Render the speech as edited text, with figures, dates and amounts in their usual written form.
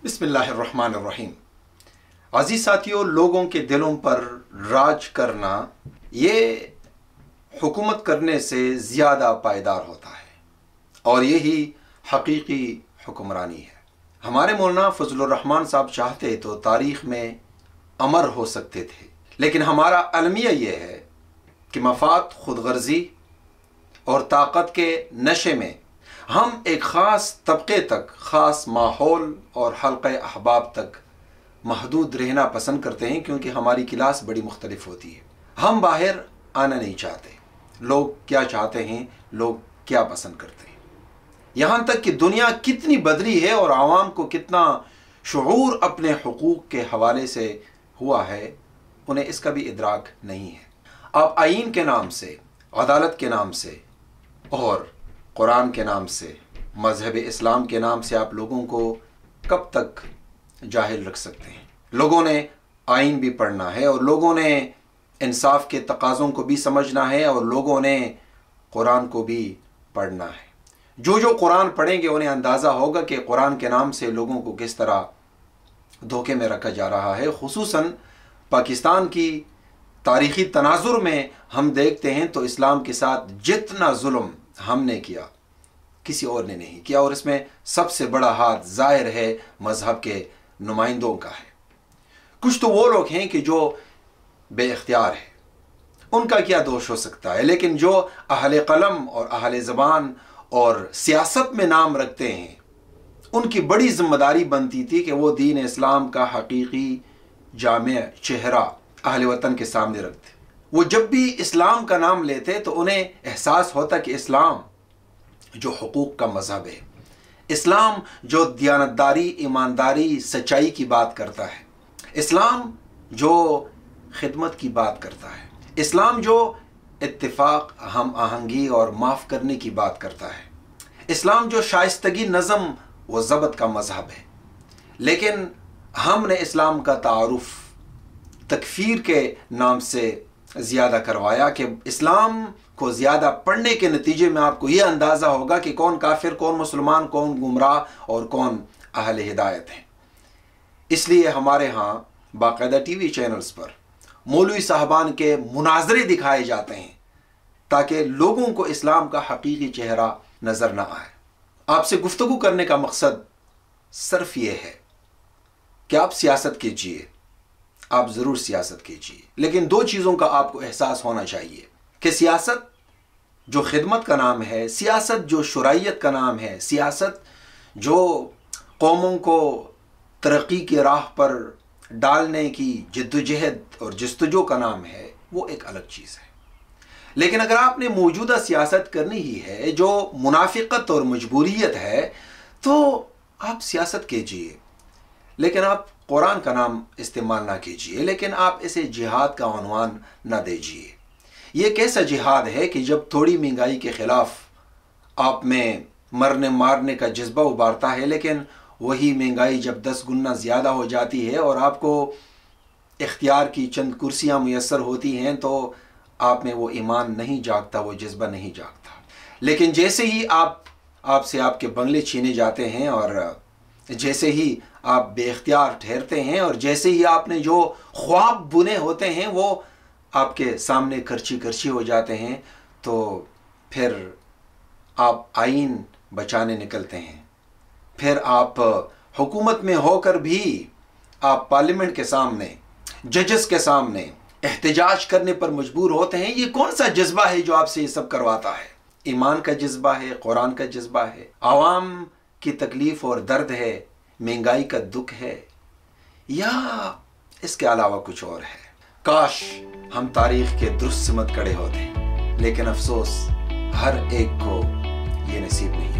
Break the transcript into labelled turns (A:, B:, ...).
A: बिस्मिल्लाहिर्रहमानिर्रहीम। अजीज साथियों, लोगों के दिलों पर राज करना ये हुकूमत करने से ज़्यादा पायदार होता है और यही हकीकी हुक्मरानी है। हमारे मौलाना फजलुर रहमान साहब चाहते तो तारीख़ में अमर हो सकते थे, लेकिन हमारा अलमिया ये है कि मफाद, खुदगर्जी और ताकत के नशे में हम एक ख़ास तबके तक, ख़ास माहौल और हल्क़े अहबाब तक महदूद रहना पसंद करते हैं, क्योंकि हमारी क्लास बड़ी मुख्तलिफ होती है। हम बाहर आना नहीं चाहते। लोग क्या चाहते हैं, लोग क्या पसंद करते हैं, यहाँ तक कि दुनिया कितनी बदली है और आवाम को कितना शऊर अपने हुकूक के हवाले से हुआ है, उन्हें इसका भी इदराक नहीं है। आप आईन के नाम से, अदालत के नाम से और कुरान के नाम से, मज़हब इस्लाम के नाम से आप लोगों को कब तक जाहिल रख सकते हैं? लोगों ने आईन भी पढ़ना है और लोगों ने इंसाफ के तकाज़ों को भी समझना है और लोगों ने कुरान को भी पढ़ना है। जो कुरान पढ़ेंगे उन्हें अंदाज़ा होगा कि कुरान के नाम से लोगों को किस तरह धोखे में रखा जा रहा है। खुसूसन पाकिस्तान की तारीख़ी तनाजुर में हम देखते हैं तो इस्लाम के साथ जितना जुल्म हमने किया, किसी और ने नहीं किया, और इसमें सबसे बड़ा हाथ ज़ाहिर है मज़हब के नुमाइंदों का है। कुछ तो वो लोग हैं कि जो बेइख्तियार है, उनका क्या दोष हो सकता है, लेकिन जो अहले कलम और अहले ज़बान और सियासत में नाम रखते हैं, उनकी बड़ी जिम्मेदारी बनती थी कि वो दीन इस्लाम का हकीकी जामे चेहरा अहले वतन के सामने रखते। वो जब भी इस्लाम का नाम लेते तो उन्हें एहसास होता कि इस्लाम जो हुकूक का मज़हब है, इस्लाम जो दियानतदारी, ईमानदारी, सच्चाई की बात करता है, इस्लाम जो खिदमत की बात करता है, इस्लाम जो इत्तिफाक, हम आहंगी और माफ़ करने की बात करता है, इस्लाम जो शाइस्तगी, नज़म व ज़बत का मज़हब है। लेकिन हमने इस्लाम का तारुफ तकफ़ीर के नाम से ज़्यादा करवाया कि इस्लाम को ज़्यादा पढ़ने के नतीजे में आपको ये अंदाज़ा होगा कि कौन काफिर, कौन मुसलमान, कौन गुमराह और कौन अहले हिदायत है। इसलिए हमारे यहाँ बाकायदा टीवी चैनल्स पर मौलवी साहबान के मुनाजरे दिखाए जाते हैं ताकि लोगों को इस्लाम का हकीकी चेहरा नज़र न आए। आपसे गुफ्तगू करने का मकसद सिर्फ ये है कि आप सियासत कीजिए, आप ज़रूर सियासत कीजिए, लेकिन दो चीज़ों का आपको एहसास होना चाहिए कि सियासत जो खिदमत का नाम है, सियासत जो शुराइयत का नाम है, सियासत जो कौमों को तरक्की की राह पर डालने की जद्दोजहद और जस्तजू का नाम है, वो एक अलग चीज़ है। लेकिन अगर आपने मौजूदा सियासत करनी ही है जो मुनाफिकत और मजबूरियत है, तो आप सियासत कीजिए, लेकिन आप कुरान का नाम इस्तेमाल ना कीजिए, लेकिन आप इसे जिहाद का उन्वान ना दीजिए। ये कैसा जिहाद है कि जब थोड़ी महंगाई के ख़िलाफ़ आप में मरने मारने का जज्बा उभारता है, लेकिन वही महंगाई जब 10 गुना ज़्यादा हो जाती है और आपको इख्तियार की चंद कुर्सियाँ मुयस्सर होती हैं तो आप में वो ईमान नहीं जागता, वो जज्बा नहीं जागता। लेकिन जैसे ही आपसे आपके बंगले छीने जाते हैं और जैसे ही आप बेख्तियार ठहरते हैं और जैसे ही आपने जो ख्वाब बुने होते हैं वो आपके सामने करची करची हो जाते हैं, तो फिर आप आईन बचाने निकलते हैं। फिर आप हुकूमत में होकर भी आप पार्लियामेंट के सामने, जजेस के सामने एहतजाज करने पर मजबूर होते हैं। ये कौन सा जज्बा है जो आपसे ये सब करवाता है? ईमान का जज्बा है, कुरान का जज्बा है, आवाम की तकलीफ़ और दर्द है, महंगाई का दुख है, या इसके अलावा कुछ और है? काश हम तारीख़ के दुरुस्त सिमत खड़े होते, लेकिन अफसोस हर एक को ये नसीब नहीं।